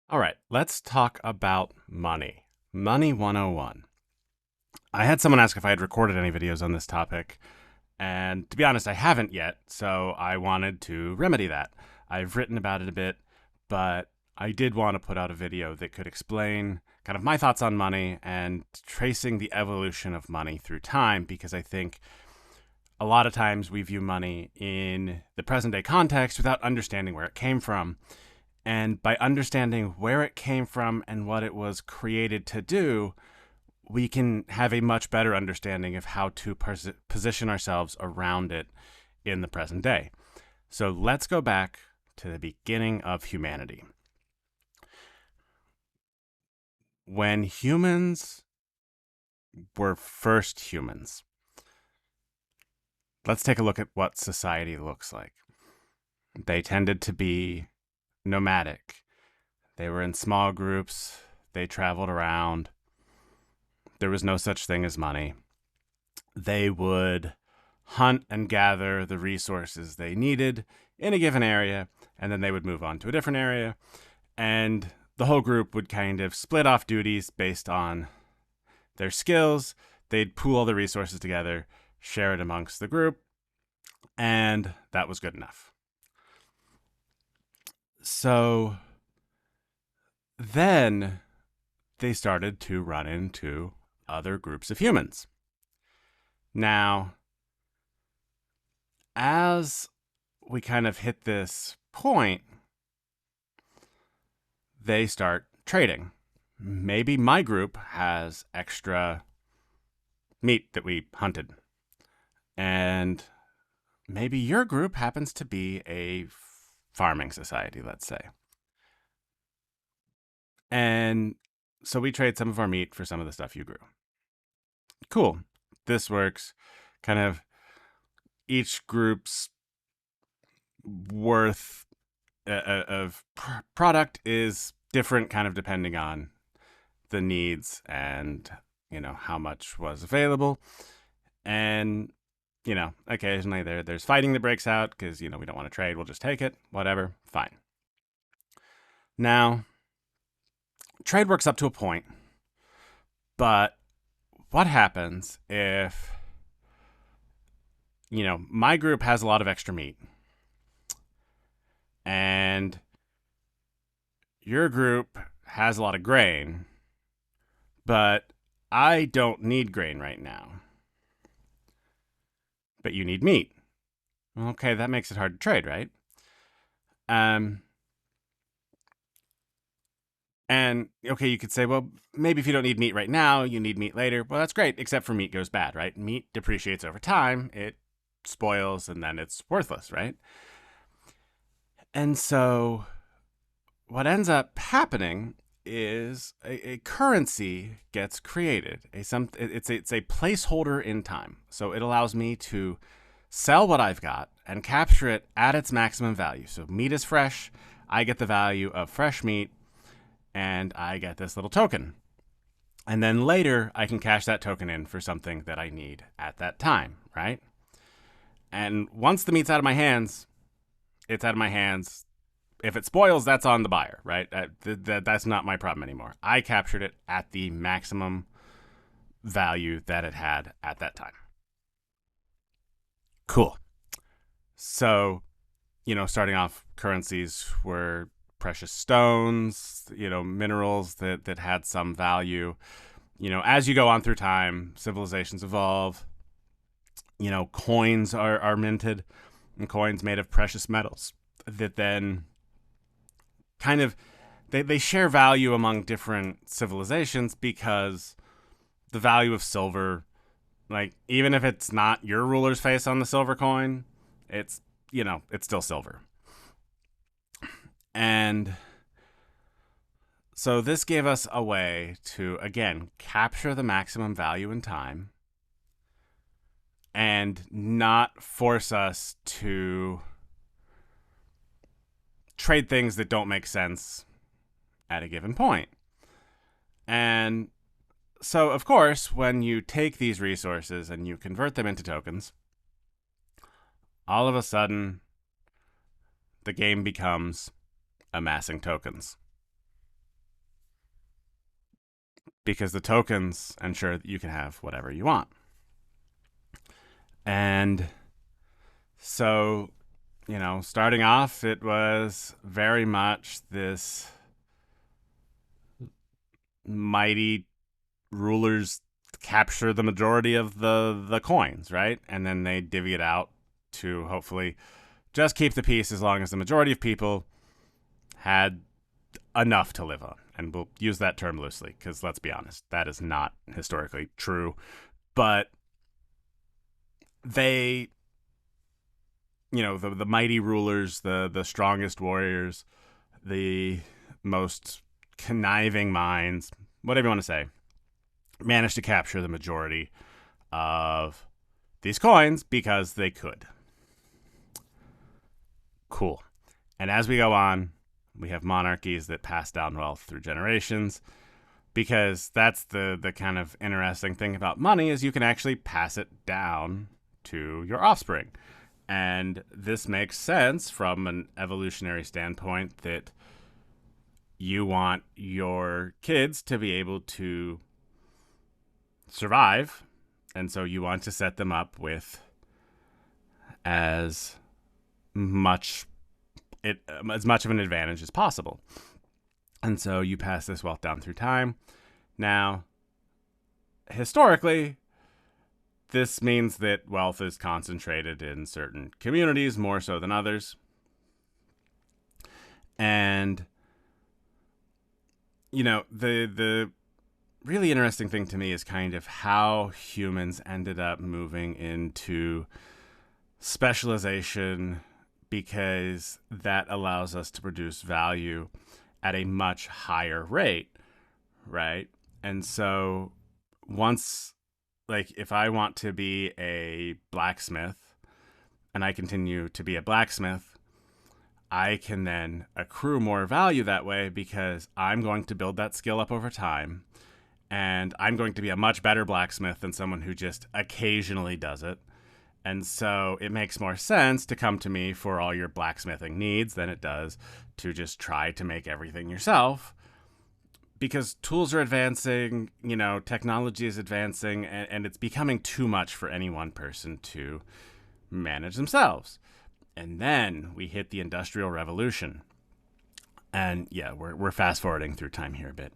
All right, let's talk about money. Money 101. I had someone ask if I had recorded any videos on this topic, and to be honest, I haven't yet, so I wanted to remedy that. I've written about it a bit, but I did want to put out a video that could explain kind of my thoughts on money and tracing the evolution of money through time, because I think a lot of times we view money in the present day context without understanding where it came from. And by understanding where it came from and what it was created to do, we can have a much better understanding of how to position ourselves around it in the present day. So let's go back to the beginning of humanity. When humans were first humans, let's take a look at what society looks like. They tended to be nomadic. They were in small groups. They traveled around. There was no such thing as money. They would hunt and gather the resources they needed in a given area, and then they would move on to a different area. And the whole group would kind of split off duties based on their skills. They'd pool all the resources together, share it amongst the group, and that was good enough. So then they started to run into other groups of humans. Now, as we kind of hit this point, they start trading. Maybe my group has extra meat that we hunted, and maybe your group happens to be a farming society, let's say. And so we trade some of our meat for some of the stuff you grew. Cool. This works. Kind of each group's worth of product is different, kind of depending on the needs and, how much was available. And, occasionally there's fighting that breaks out because, we don't want to trade. We'll just take it. Whatever. Fine. Now, trade works up to a point, but what happens if, my group has a lot of extra meat and your group has a lot of grain, but I don't need grain right now, but you need meat? Okay, that makes it hard to trade, right? And okay, you could say, well, maybe if you don't need meat right now, you need meat later. Well, that's great, except for meat goes bad, right? Meat depreciates over time, it spoils, and then it's worthless, right? And so what ends up happening is a currency gets created. It's a placeholder in time. So it allows me to sell what I've got and capture it at its maximum value. So meat is fresh, I get the value of fresh meat, and I get this little token. And then later, I can cash that token in for something that I need at that time, right? And once the meat's out of my hands, it's out of my hands. If it spoils, that's on the buyer, right? That's not my problem anymore. I captured it at the maximum value that it had at that time. Cool. So, starting off, currencies were precious stones, minerals that had some value. As you go on through time, civilizations evolve. Coins are minted, and coins made of precious metals that then kind of they share value among different civilizations because the value of silver, like even if it's not your ruler's face on the silver coin, it's it's still silver. And so this gave us a way to, again, capture the maximum value in time and not force us to trade things that don't make sense at a given point. And so, of course, when you take these resources and you convert them into tokens, all of a sudden, the game becomes amassing tokens. because the tokens ensure that you can have whatever you want. And so, starting off, it was very much this mighty rulers capture the majority of the coins, right? And then they divvy it out to hopefully just keep the peace as long as the majority of people had enough to live on. And we'll use that term loosely because, let's be honest, that is not historically true. But they, the mighty rulers, the strongest warriors, the most conniving minds, whatever you want to say, managed to capture the majority of these coins because they could. Cool. And as we go on, we have monarchies that pass down wealth through generations, because that's the kind of interesting thing about money is you can actually pass it down to your offspring. And this makes sense from an evolutionary standpoint, that you want your kids to be able to survive, and so you want to set them up with as much of an advantage as possible. And so you pass this wealth down through time. Now, historically, this means that wealth is concentrated in certain communities more so than others. And the really interesting thing to me is kind of how humans ended up moving into specialization, because that allows us to produce value at a much higher rate, right? And so once, if I want to be a blacksmith and I continue to be a blacksmith, I can then accrue more value that way, because I'm going to build that skill up over time, and I'm going to be a much better blacksmith than someone who just occasionally does it. And so it makes more sense to come to me for all your blacksmithing needs than it does to just try to make everything yourself, because tools are advancing, technology is advancing, and it's becoming too much for any one person to manage themselves. And then we hit the Industrial Revolution. And yeah, we're fast forwarding through time here a bit.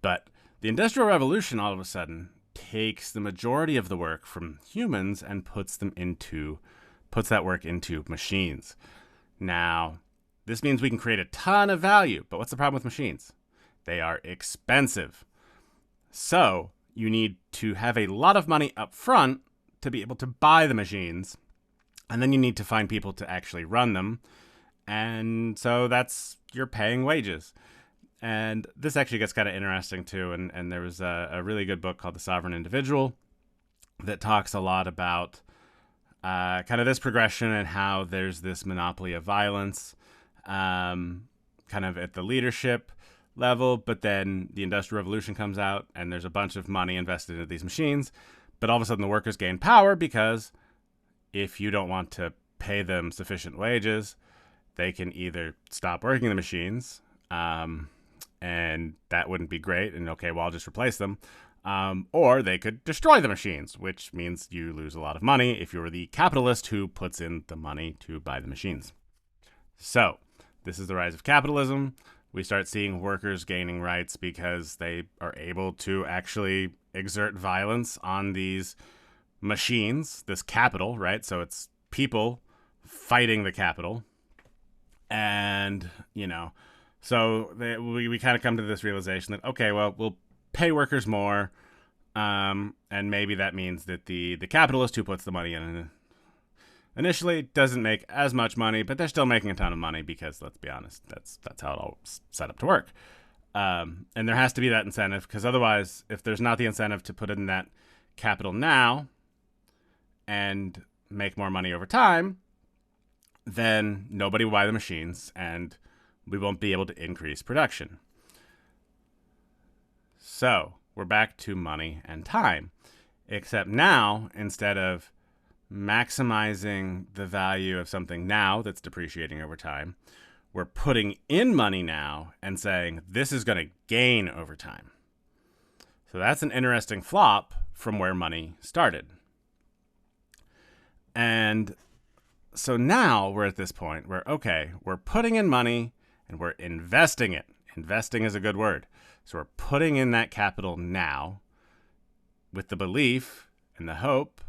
But the Industrial Revolution all of a sudden takes the majority of the work from humans and puts that work into machines. Now, this means we can create a ton of value, but what's the problem with machines? They are expensive. So you need to have a lot of money up front to be able to buy the machines, and then you need to find people to actually run them. And so you're paying wages. And this actually gets kind of interesting too. And there was a really good book called The Sovereign Individual that talks a lot about kind of this progression and how there's this monopoly of violence kind of at the leadership level. But then the Industrial Revolution comes out and there's a bunch of money invested into these machines. But all of a sudden the workers gain power, because if you don't want to pay them sufficient wages, they can either stop working the machines, and that wouldn't be great, and okay, well, I'll just replace them. Or they could destroy the machines, which means you lose a lot of money if you're the capitalist who puts in the money to buy the machines. So this is the rise of capitalism. We start seeing workers gaining rights because they are able to actually exert violence on these machines, this capital, right? So it's people fighting the capital. And, so we kind of come to this realization that, okay, well, we'll pay workers more, and maybe that means that the capitalist who puts the money in initially doesn't make as much money, but they're still making a ton of money because, let's be honest, that's how it all set up to work. And there has to be that incentive, because otherwise, if there's not the incentive to put in that capital now and make more money over time, then nobody will buy the machines, and we won't be able to increase production. So we're back to money and time, except now, instead of maximizing the value of something now that's depreciating over time, we're putting in money now and saying this is going to gain over time. So that's an interesting flop from where money started. And so now we're at this point where, okay, we're putting in money and we're investing it. Investing is a good word. So we're putting in that capital now with the belief and the hope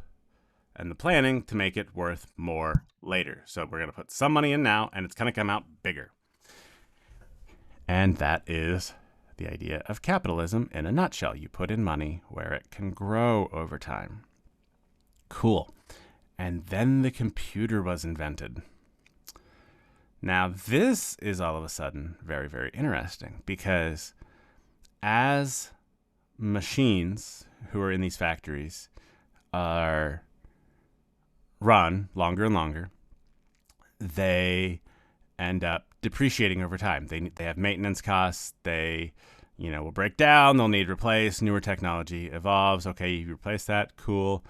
and the planning to make it worth more later. So we're going to put some money in now and it's going to come out bigger. And that is the idea of capitalism in a nutshell. You put in money where it can grow over time. Cool. And then the computer was invented. Now, this is all of a sudden very, very interesting because as machines who are in these factories are run longer and longer, they end up depreciating over time. They have maintenance costs. They, will break down. They'll need replaced. Newer technology evolves. Okay, you replace that. Cool.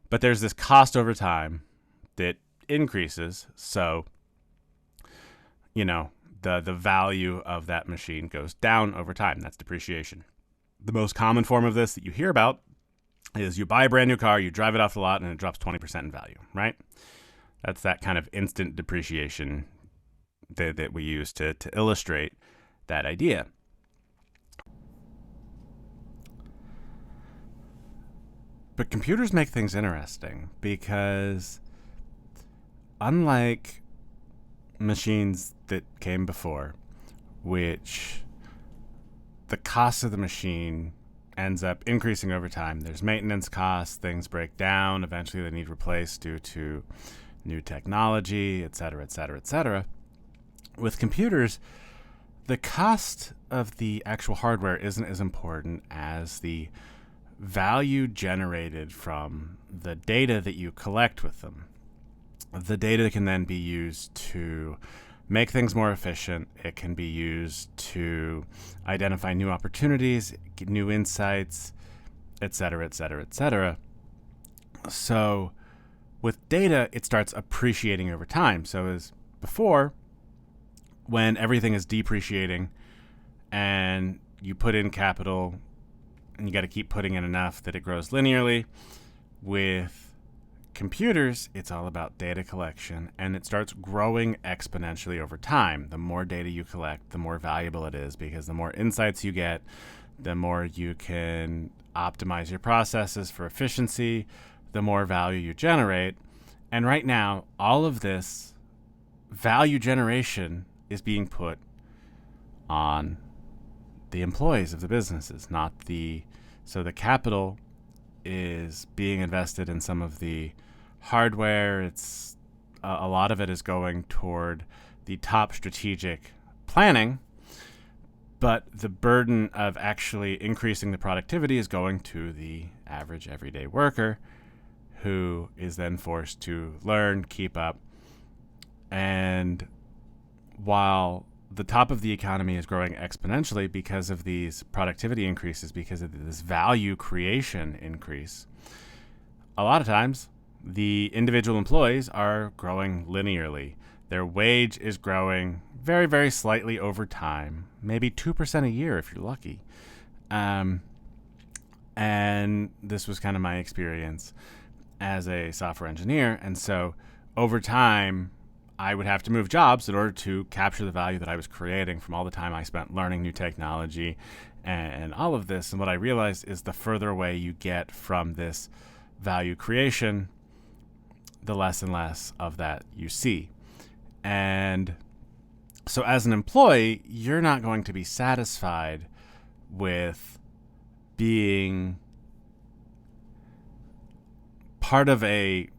But there's this cost over time that increases. So, the value of that machine goes down over time. That's depreciation. The most common form of this that you hear about is you buy a brand new car, you drive it off the lot, and it drops 20% in value, right? That's that kind of instant depreciation that we use to illustrate that idea. But computers make things interesting because unlike machines that came before, which the cost of the machine ends up increasing over time. There's maintenance costs, things break down, eventually they need replaced due to new technology, et cetera, et cetera, et cetera. With computers, the cost of the actual hardware isn't as important as the value generated from the data that you collect with them. The data can then be used to make things more efficient. It can be used to identify new opportunities, get new insights, et cetera, et cetera, et cetera. So with data, it starts appreciating over time. So as before, when everything is depreciating and you put in capital and you got to keep putting in enough that it grows linearly, with computers, it's all about data collection, and it starts growing exponentially over time. The more data you collect, the more valuable it is, because the more insights you get, the more you can optimize your processes for efficiency, the more value you generate. And right now, all of this value generation is being put on the employees of the businesses, so the capital is being invested in some of the hardware. It's a lot of it is going toward the top strategic planning, but the burden of actually increasing the productivity is going to the average everyday worker, who is then forced to learn, keep up. And while the top of the economy is growing exponentially because of these productivity increases, because of this value creation increase, a lot of times the individual employees are growing linearly. Their wage is growing very, very slightly over time, maybe 2% a year if you're lucky. And this was kind of my experience as a software engineer. And so over time, I would have to move jobs in order to capture the value that I was creating from all the time I spent learning new technology and all of this. And what I realized is the further away you get from this value creation, the less and less of that you see. And so as an employee, you're not going to be satisfied with being part of a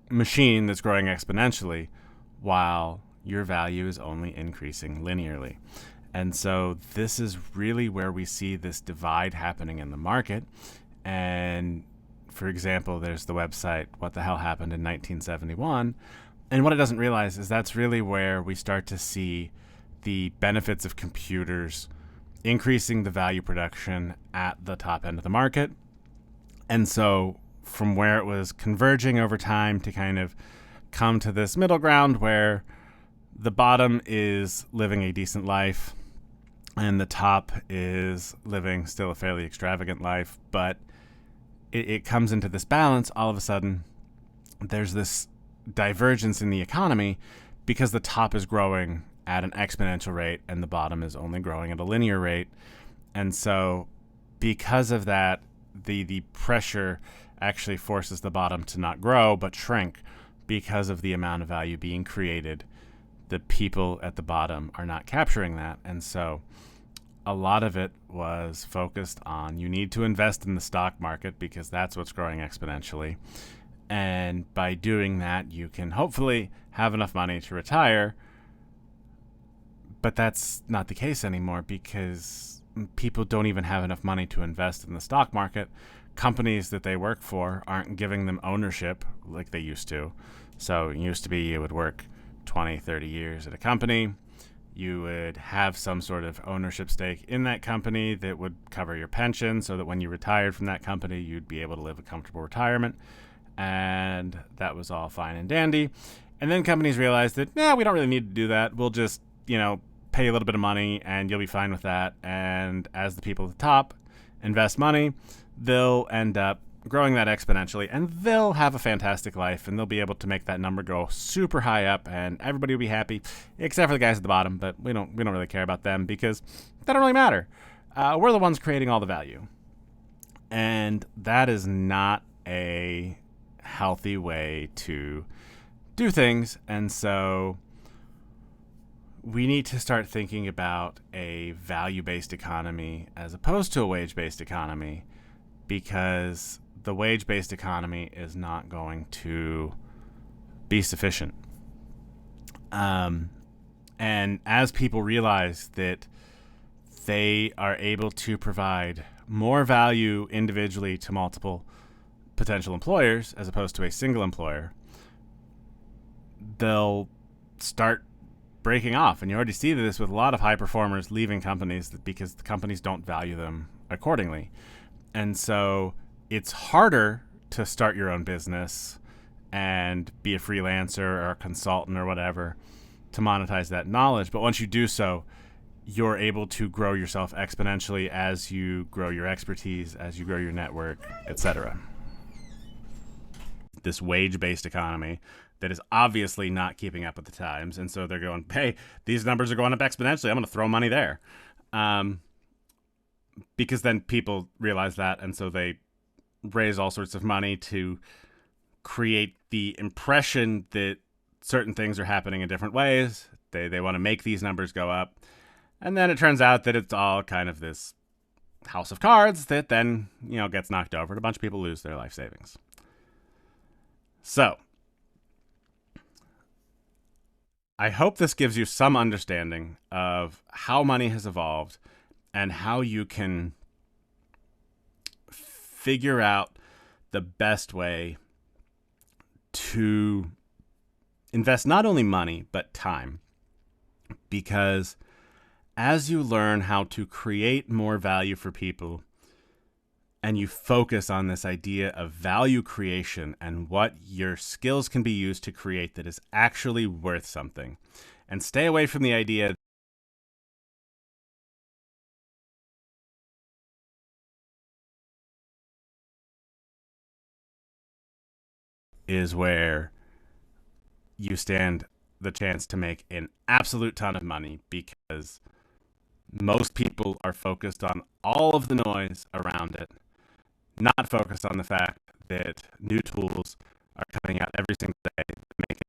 machine that's growing exponentially while your value is only increasing linearly. And so this is really where we see this divide happening in the market. And for example, there's the website What the Hell Happened in 1971. And what it doesn't realize is that's really where we start to see the benefits of computers increasing the value production at the top end of the market. And so from where it was converging over time to kind of come to this middle ground where the bottom is living a decent life and the top is living still a fairly extravagant life, but it comes into this balance. All of a sudden, there's this divergence in the economy because the top is growing at an exponential rate and the bottom is only growing at a linear rate. And so because of that, the pressure actually forces the bottom to not grow but shrink because of the amount of value being created. The people at the bottom are not capturing that. And so a lot of it was focused on you need to invest in the stock market because that's what's growing exponentially. And by doing that, you can hopefully have enough money to retire. But that's not the case anymore because people don't even have enough money to invest in the stock market. Companies that they work for aren't giving them ownership like they used to. So it used to be you would work 20, 30 years at a company. You would have some sort of ownership stake in that company that would cover your pension so that when you retired from that company, you'd be able to live a comfortable retirement. And that was all fine and dandy. And then companies realized that, we don't really need to do that. We'll just, pay a little bit of money and you'll be fine with that. And as the people at the top invest money, they'll end up growing that exponentially and they'll have a fantastic life and they'll be able to make that number go super high up and everybody will be happy except for the guys at the bottom. But we don't really care about them because they don't really matter. We're the ones creating all the value. And that is not a healthy way to do things. And so we need to start thinking about a value-based economy as opposed to a wage-based economy, because the wage-based economy is not going to be sufficient. And as people realize that they are able to provide more value individually to multiple potential employers as opposed to a single employer, they'll start breaking off. And you already see this with a lot of high performers leaving companies because the companies don't value them accordingly. And so it's harder to start your own business and be a freelancer or a consultant or whatever to monetize that knowledge. But once you do so, you're able to grow yourself exponentially as you grow your expertise, as you grow your network, etc. This wage-based economy that is obviously not keeping up with the times. And so they're going, hey, these numbers are going up exponentially. I'm going to throw money there. Because then people realize that. And so they raise all sorts of money to create the impression that certain things are happening in different ways. They want to make these numbers go up. And then it turns out that it's all kind of this house of cards that then, gets knocked over and a bunch of people lose their life savings. So I hope this gives you some understanding of how money has evolved and how you can figure out the best way to invest not only money, but time. Because as you learn how to create more value for people and you focus on this idea of value creation and what your skills can be used to create that is actually worth something, and stay away from the idea is where you stand the chance to make an absolute ton of money, because most people are focused on all of the noise around it, not focused on the fact that new tools are coming out every single day that make